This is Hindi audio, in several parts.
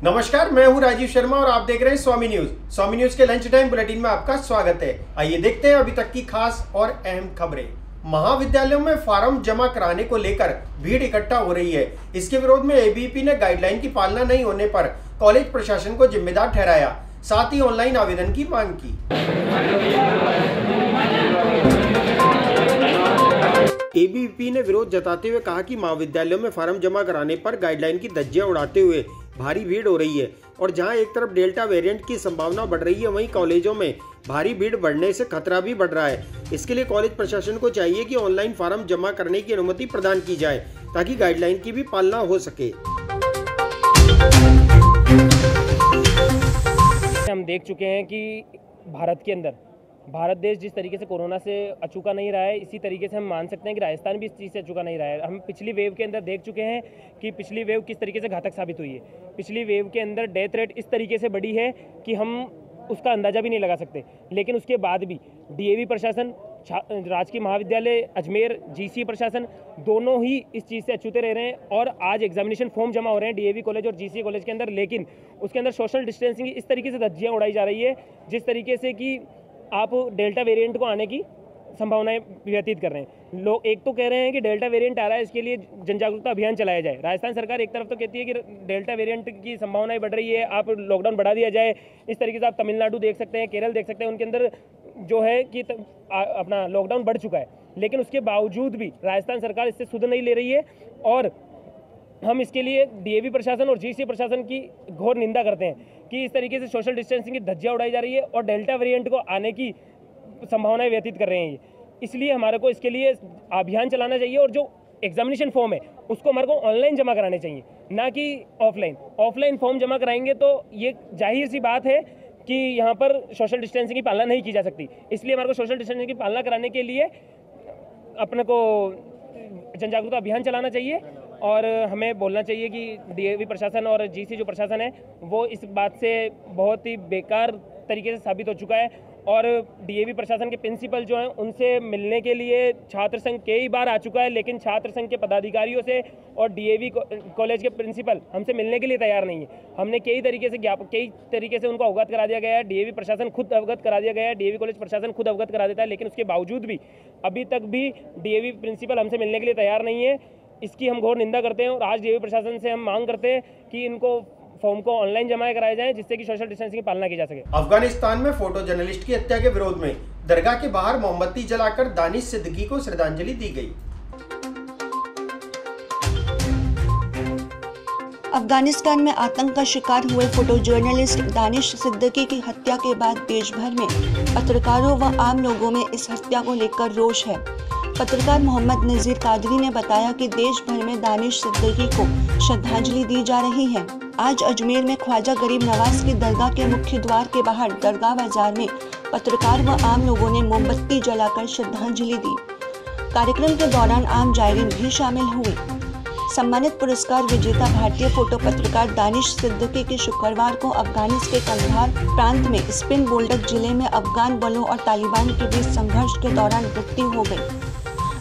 नमस्कार, मैं हूं राजीव शर्मा और आप देख रहे हैं स्वामी न्यूज। स्वामी न्यूज के लंच टाइम बुलेटिन में आपका स्वागत है। आइए देखते हैं अभी तक की खास और अहम खबरें। महाविद्यालयों में फॉर्म जमा कराने को लेकर भीड़ इकट्ठा हो रही है। इसके विरोध में एबीवीपी ने गाइडलाइन की पालना नहीं होने पर कॉलेज प्रशासन को जिम्मेदार ठहराया, साथ ही ऑनलाइन आवेदन की मांग की। एबीवीपी ने विरोध जताते हुए कहा कि महाविद्यालयों में फॉर्म जमा कराने पर गाइडलाइन की धज्जियां उड़ाते हुए भारी भीड़ हो रही है और जहां एक तरफ डेल्टा वेरिएंट की संभावना बढ़ रही है, वहीं कॉलेजों में भारी भीड़ बढ़ने से खतरा भी बढ़ रहा है। इसके लिए कॉलेज प्रशासन को चाहिए कि ऑनलाइन फॉर्म जमा करने की अनुमति प्रदान की जाए ताकि गाइडलाइन की भी पालना हो सके। हम देख चुके हैं कि भारत देश जिस तरीके से कोरोना से अछूता नहीं रहा है, इसी तरीके से हम मान सकते हैं कि राजस्थान भी इस चीज़ से अछूता नहीं रहा है। हम पिछली वेव के अंदर देख चुके हैं कि पिछली वेव किस तरीके से घातक साबित हुई है। पिछली वेव के अंदर डेथ रेट इस तरीके से बढ़ी है कि हम उसका अंदाज़ा भी नहीं लगा सकते। लेकिन उसके बाद भी डीएवी प्रशासन, राजकीय महाविद्यालय अजमेर, जीसी प्रशासन दोनों ही इस चीज़ से अछूते रह रहे हैं और आज एग्जामिनेशन फॉर्म जमा हो रहे हैं डीएवी कॉलेज और जीसी कॉलेज के अंदर। लेकिन उसके अंदर सोशल डिस्टेंसिंग इस तरीके से धज्जियां उड़ाई जा रही है जिस तरीके से कि आप डेल्टा वेरिएंट को आने की संभावनाएं व्यतीत कर रहे हैं। लोग एक तो कह रहे हैं कि डेल्टा वेरिएंट आ रहा है, इसके लिए जन जागरूकता अभियान चलाया जाए। राजस्थान सरकार एक तरफ तो कहती है कि डेल्टा वेरिएंट की संभावनाएं बढ़ रही है, आप लॉकडाउन बढ़ा दिया जाए। इस तरीके से आप तमिलनाडु देख सकते हैं, केरल देख सकते हैं, उनके अंदर जो है कि अपना लॉकडाउन बढ़ चुका है। लेकिन उसके बावजूद भी राजस्थान सरकार इससे सुध नहीं ले रही है और हम इसके लिए डीएवी प्रशासन और जीसी प्रशासन की घोर निंदा करते हैं कि इस तरीके से सोशल डिस्टेंसिंग की धज्जियां उड़ाई जा रही है और डेल्टा वेरिएंट को आने की संभावनाएं व्यतीत कर रहे हैं। इसलिए हमारे को इसके लिए अभियान चलाना चाहिए और जो एग्जामिनेशन फॉर्म है उसको हमारे को ऑनलाइन जमा कराने चाहिए, ना कि ऑफलाइन फॉर्म जमा कराएंगे तो ये जाहिर सी बात है कि यहाँ पर सोशल डिस्टेंसिंग की पालना नहीं की जा सकती। इसलिए हमारे को सोशल डिस्टेंसिंग की पालना कराने के लिए अपने को जन जागरूकता अभियान चलाना चाहिए और हमें बोलना चाहिए कि डीएवी प्रशासन और जीसी जो प्रशासन है वो इस बात से बहुत ही बेकार तरीके से साबित हो चुका है। और डीएवी प्रशासन के प्रिंसिपल जो हैं उनसे मिलने के लिए छात्र संघ कई बार आ चुका है, लेकिन छात्र संघ के पदाधिकारियों से और डीएवी कॉलेज के प्रिंसिपल हमसे मिलने के लिए तैयार नहीं है। हमने कई तरीके से उनको अवगत करा दिया गया है, डीएवी प्रशासन खुद अवगत करा दिया गया है, डीएवी कॉलेज प्रशासन खुद अवगत करा देता है, लेकिन उसके बावजूद भी अभी तक भी डीएवी प्रिंसिपल हमसे मिलने के लिए तैयार नहीं है। इसकी हम घोर निंदा करते हैं और आज डीएवी प्रशासन से हम मांग करते हैं कि इनको फॉर्म को ऑनलाइन जमा कराया जाए जिससे कि सोशल डिस्टेंसिंग की पालना की जा सके। अफगानिस्तान में फोटो जर्नलिस्ट की हत्या के विरोध में दरगाह के बाहर मोमबत्ती जलाकर दानिश सिद्दीकी को श्रद्धांजलि दी गई। अफगानिस्तान में आतंक का शिकार हुए फोटो जर्नलिस्ट दानिश सिद्दीकी की हत्या के बाद देश भर में पत्रकारों व आम लोगों में इस हत्या को लेकर रोष है। पत्रकार मोहम्मद नजीर कादरी ने बताया कि देश भर में दानिश सिद्दीकी को श्रद्धांजलि दी जा रही है। आज अजमेर में ख्वाजा गरीब नवाज की दरगाह के मुख्य द्वार के बाहर दरगाह बाजार में पत्रकार व आम लोगों ने मोमबत्ती जलाकर श्रद्धांजलि दी। कार्यक्रम के दौरान आम जायरीन भी शामिल हुए। सम्मानित पुरस्कार विजेता भारतीय फोटो पत्रकार दानिश सिद्दीकी की शुक्रवार को अफगानिस्तान के कंधार प्रांत में स्पिन बोल्डक जिले में अफगान बलों और तालिबान के बीच संघर्ष के दौरान मृत्यु हो गई।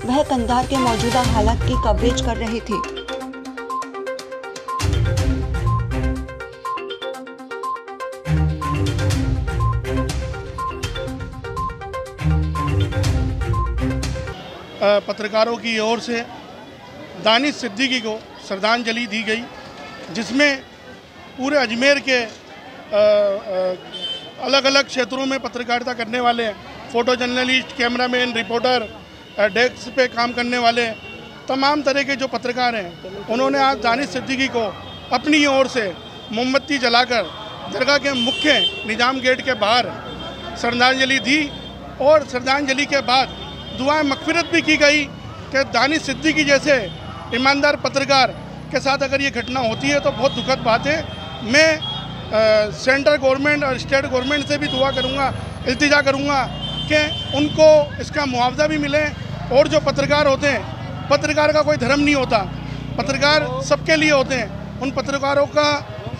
वह कंधार के मौजूदा हालात की कवरेज कर रहे थे। पत्रकारों की ओर से दानिश सिद्दीकी को श्रद्धांजलि दी गई, जिसमें पूरे अजमेर के अलग अलग क्षेत्रों में पत्रकारिता करने वाले photo journalist, cameraman, reporter, desk पे काम करने वाले तमाम तरह के जो पत्रकार हैं, उन्होंने आज दानिश सिद्दीकी को अपनी ओर से मोमबत्ती जलाकर दरगाह के मुख्य निजाम गेट के बाहर श्रद्धांजलि दी और श्रद्धांजलि के बाद दुआएं मग़फ़िरत भी की गई कि दानिश सिद्दीकी जैसे ईमानदार पत्रकार के साथ अगर ये घटना होती है तो बहुत दुखद बात है। मैं सेंट्रल गवर्नमेंट और स्टेट गवर्नमेंट से भी दुआ करूँगा, इल्तिजा करूँगा कि उनको इसका मुआवजा भी मिले। और जो पत्रकार होते हैं, पत्रकार का कोई धर्म नहीं होता, पत्रकार सबके लिए होते हैं। उन पत्रकारों का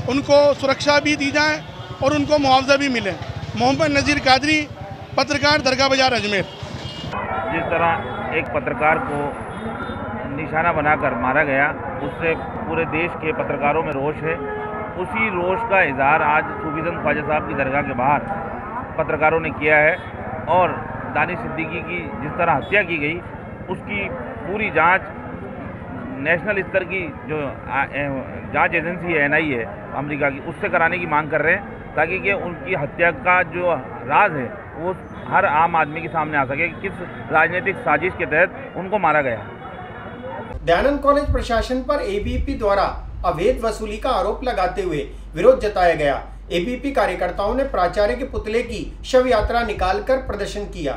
उनको सुरक्षा भी दी जाए और उनको मुआवजा भी मिले। मोहम्मद नज़ीर कादरी, पत्रकार, दरगाह बाजार, अजमेर। जिस तरह एक पत्रकार को निशाना बनाकर मारा गया, उससे पूरे देश के पत्रकारों में रोष है उसी रोष का इजहार आज सूफी संत ख्वाजा साहब की दरगाह के बाहर पत्रकारों ने किया है और दानिश सिद्दीकी की जिस तरह हत्या की गई उसकी पूरी जांच नेशनल स्तर की जो जांच एजेंसी है NIA है अमेरिका की, उससे कराने की मांग कर रहे हैं ताकि कि उनकी हत्या का जो राज है वो हर आम आदमी के सामने आ सके कि किस राजनीतिक साजिश के तहत उनको मारा गया। दयानंद कॉलेज प्रशासन पर ABVP द्वारा अवैध वसूली का आरोप लगाते हुए विरोध जताया गया। ABVP कार्यकर्ताओं ने प्राचार्य के पुतले की शव यात्रा निकालकर प्रदर्शन किया।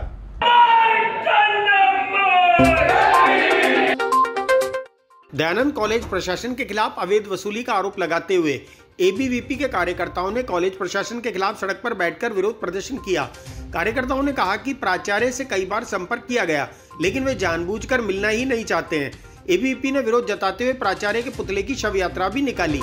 दयानंद कॉलेज प्रशासन के खिलाफ अवैध वसूली का आरोप लगाते हुए ABVP के कार्यकर्ताओं ने कॉलेज प्रशासन के खिलाफ सड़क पर बैठकर विरोध प्रदर्शन किया। कार्यकर्ताओं ने कहा कि प्राचार्य से कई बार संपर्क किया गया लेकिन वे जानबूझकर मिलना ही नहीं चाहते हैं। ABVP ने विरोध जताते हुए प्राचार्य के पुतले की शव यात्रा भी निकाली।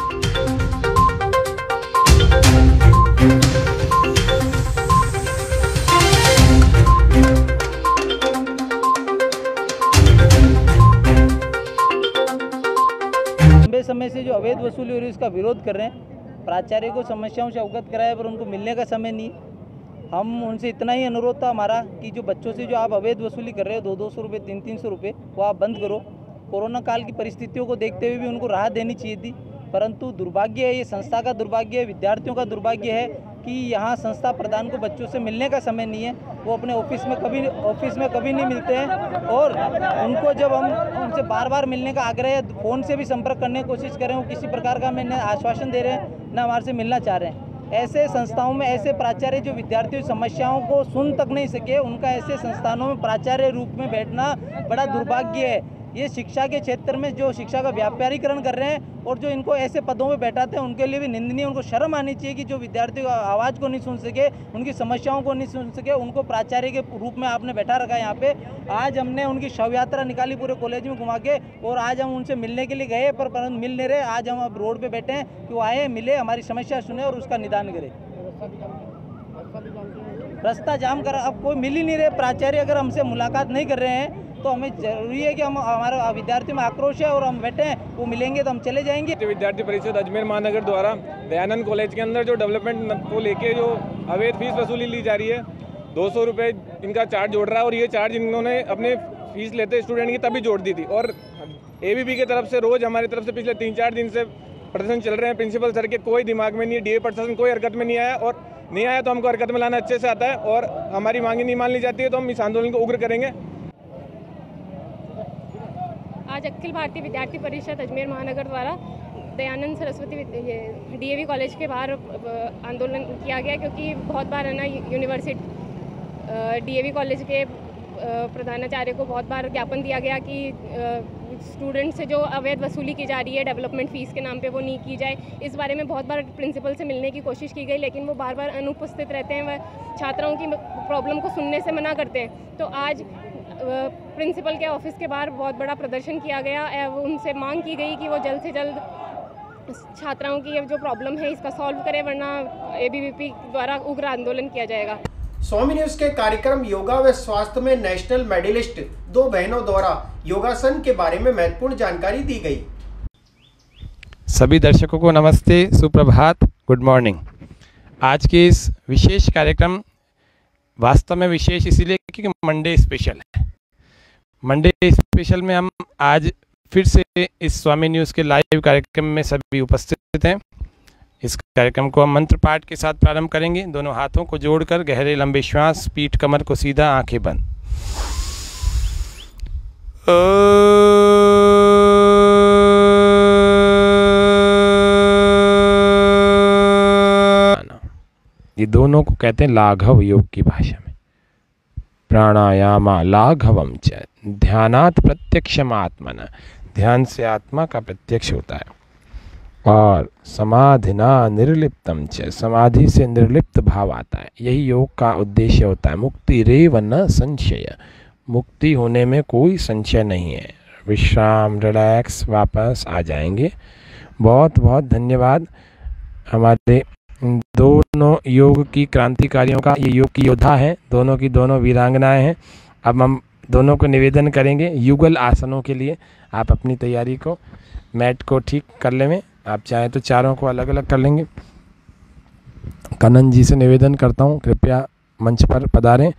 लंबे समय से जो अवैध वसूली हो रही है उसका विरोध कर रहे हैं। प्राचार्य को समस्याओं से अवगत कराया पर उनको मिलने का समय नहीं। हम उनसे इतना ही अनुरोध था हमारा कि जो बच्चों से जो आप अवैध वसूली कर रहे हो 200-200 रुपये 300-300 रुपये वो आप बंद करो। कोरोना काल की परिस्थितियों को देखते हुए भी उनको राहत देनी चाहिए थी, परंतु दुर्भाग्य है, ये संस्था का दुर्भाग्य है, विद्यार्थियों का दुर्भाग्य है कि यहाँ संस्था प्रधान को बच्चों से मिलने का समय नहीं है। वो अपने ऑफिस में कभी नहीं मिलते हैं और उनको जब हम उनसे बार बार मिलने का आग्रह है, फ़ोन से भी संपर्क करने की कोशिश कर रहे हैं, वो किसी प्रकार का हमें आश्वासन दे रहे हैं, न हमारे से मिलना चाह रहे हैं। ऐसे संस्थाओं में ऐसे प्राचार्य जो विद्यार्थियों की समस्याओं को सुन तक नहीं सके, उनका ऐसे संस्थानों में प्राचार्य रूप में बैठना बड़ा दुर्भाग्य है। ये शिक्षा के क्षेत्र में जो शिक्षा का व्यापारीकरण कर रहे हैं और जो इनको ऐसे पदों पे बैठाते हैं उनके लिए भी निंदनीय। उनको शर्म आनी चाहिए कि जो विद्यार्थियों की आवाज़ को नहीं सुन सके, उनकी समस्याओं को नहीं सुन सके, उनको प्राचार्य के रूप में आपने बैठा रखा है यहाँ पे। आज हमने उनकी शव यात्रा निकाली पूरे कॉलेज में घुमा के और आज हम उनसे मिलने के लिए गए पर मिल नहीं रहे। आज हम अब रोड पर बैठे हैं कि वो आए, मिले, हमारी समस्या सुने और उसका निदान करें। रास्ता जाम कर अब कोई मिल ही नहीं रहे। प्राचार्य अगर हमसे मुलाकात नहीं कर रहे हैं तो हमें जरूरी है कि हम हमारा विद्यार्थियों में आक्रोश है और हम बैठे हैं, वो मिलेंगे तो हम चले जाएंगे। विद्यार्थी परिषद अजमेर महानगर द्वारा दयानंद कॉलेज के अंदर जो डेवलपमेंट को लेके जो अवैध फीस वसूली ली जा रही है, 200 रुपये इनका चार्ज जोड़ रहा है और ये चार्ज इन्होंने अपने फीस लेते स्टूडेंट की तभी जोड़ दी थी। और ABVP की तरफ से रोज़ हमारी तरफ से पिछले 3-4 दिन से प्रदर्शन चल रहे हैं। प्रिंसिपल सर के कोई दिमाग में नहीं है, DA प्रशासन कोई हरकत में नहीं आया और नहीं आया तो हमको हरकत में लाना अच्छे से आता है और हमारी मांगे नहीं मान ली जाती है तो हम इस आंदोलन को उग्र करेंगे। आज अखिल भारतीय विद्यार्थी परिषद अजमेर महानगर द्वारा दयानंद सरस्वती DAV कॉलेज के बाहर आंदोलन किया गया, क्योंकि बहुत बार है ना यूनिवर्सिटी DAV कॉलेज के प्रधानाचार्य को बहुत बार ज्ञापन दिया गया कि स्टूडेंट से जो अवैध वसूली की जा रही है डेवलपमेंट फ़ीस के नाम पे वो नहीं की जाए। इस बारे में बहुत बार प्रिंसिपल से मिलने की कोशिश की गई लेकिन वो बार बार अनुपस्थित रहते हैं, वह छात्राओं की प्रॉब्लम को सुनने से मना करते हैं। तो आज प्रिंसिपल के ऑफिस के बाहर बहुत बड़ा प्रदर्शन किया गया। उनसे मांग की गई कि वो जल्द से जल्द छात्राओं की जो प्रॉब्लम है इसका सॉल्व करे, वरना ABVP द्वारा उग्र आंदोलन किया जाएगा। स्वामी न्यूज के कार्यक्रम योगा व स्वास्थ्य में नेशनल मेडलिस्ट 2 बहनों द्वारा योगासन के बारे में महत्वपूर्ण जानकारी दी गई। सभी दर्शकों को नमस्ते, सुप्रभात, गुड मॉर्निंग। आज के इस विशेष कार्यक्रम वास्तव में विशेष इसीलिए क्योंकि मंडे स्पेशल है। मंडे स्पेशल में हम आज फिर से इस स्वामी न्यूज़ के लाइव कार्यक्रम में सभी उपस्थित हैं। इस कार्यक्रम को हम मंत्र पाठ के साथ प्रारंभ करेंगे। दोनों हाथों को जोड़कर गहरे लंबे श्वास, पीठ कमर को सीधा, आंखें बंद। ये दोनों को कहते हैं लाघव योग की भाषा में। प्राणायामा लाघवम च ध्यानात् प्रत्यक्षम आत्मना, ध्यान से आत्मा का प्रत्यक्ष होता है। और समाधिना निर्लिप्तम च, समाधि से निर्लिप्त भाव आता है। यही योग का उद्देश्य होता है। मुक्ति रेव न संशय, मुक्ति होने में कोई संशय नहीं है। विश्राम, रिलैक्स, वापस आ जाएंगे। बहुत बहुत धन्यवाद हमारे दोनों योग की क्रांतिकारियों का। ये योग की योद्धा हैं, दोनों की दोनों वीरांगनाएं हैं। अब हम दोनों को निवेदन करेंगे युगल आसनों के लिए। आप अपनी तैयारी को, मैट को ठीक कर लें। आप चाहें तो चारों को अलग अलग कर लेंगे। कनन जी से निवेदन करता हूँ कृपया मंच पर पधारें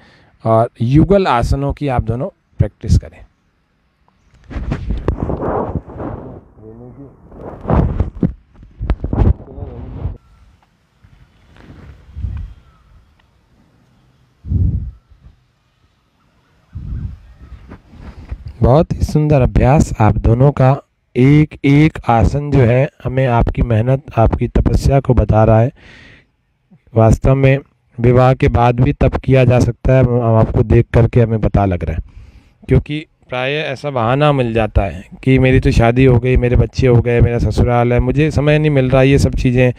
और युगल आसनों की आप दोनों प्रैक्टिस करें। बहुत ही सुंदर अभ्यास आप दोनों का। एक एक आसन जो है हमें आपकी मेहनत, आपकी तपस्या को बता रहा है। वास्तव में विवाह के बाद भी तप किया जा सकता है, हम आपको देख करके हमें पता लग रहा है। क्योंकि प्राय ऐसा बहाना मिल जाता है कि मेरी तो शादी हो गई, मेरे बच्चे हो गए, मेरा ससुराल है, मुझे समय नहीं मिल रहा, ये सब चीज़ें।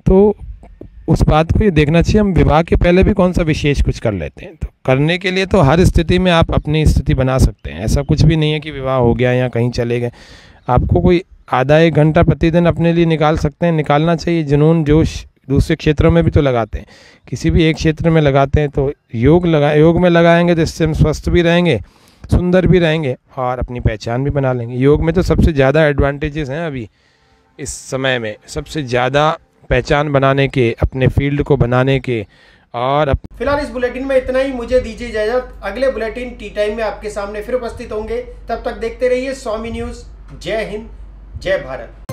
तो उस बात को ये देखना चाहिए हम विवाह के पहले भी कौन सा विशेष कुछ कर लेते हैं। तो करने के लिए तो हर स्थिति में आप अपनी स्थिति बना सकते हैं। ऐसा कुछ भी नहीं है कि विवाह हो गया या कहीं चले गए। आपको कोई आधा एक घंटा प्रतिदिन अपने लिए निकाल सकते हैं, निकालना चाहिए। जुनून जोश दूसरे क्षेत्रों में भी तो लगाते हैं, किसी भी एक क्षेत्र में लगाते हैं तो योग में लगाएंगे तो इससे हम स्वस्थ भी रहेंगे, सुंदर भी रहेंगे और अपनी पहचान भी बना लेंगे। योग में तो सबसे ज़्यादा एडवांटेजेस हैं अभी इस समय में, सबसे ज़्यादा पहचान बनाने के, अपने फील्ड को बनाने के। और फिलहाल इस बुलेटिन में इतना ही, मुझे दीजिए इजाजत। अगले बुलेटिन टी टाइम में आपके सामने फिर उपस्थित होंगे। तब तक देखते रहिए स्वामी न्यूज़। जय हिंद, जय भारत।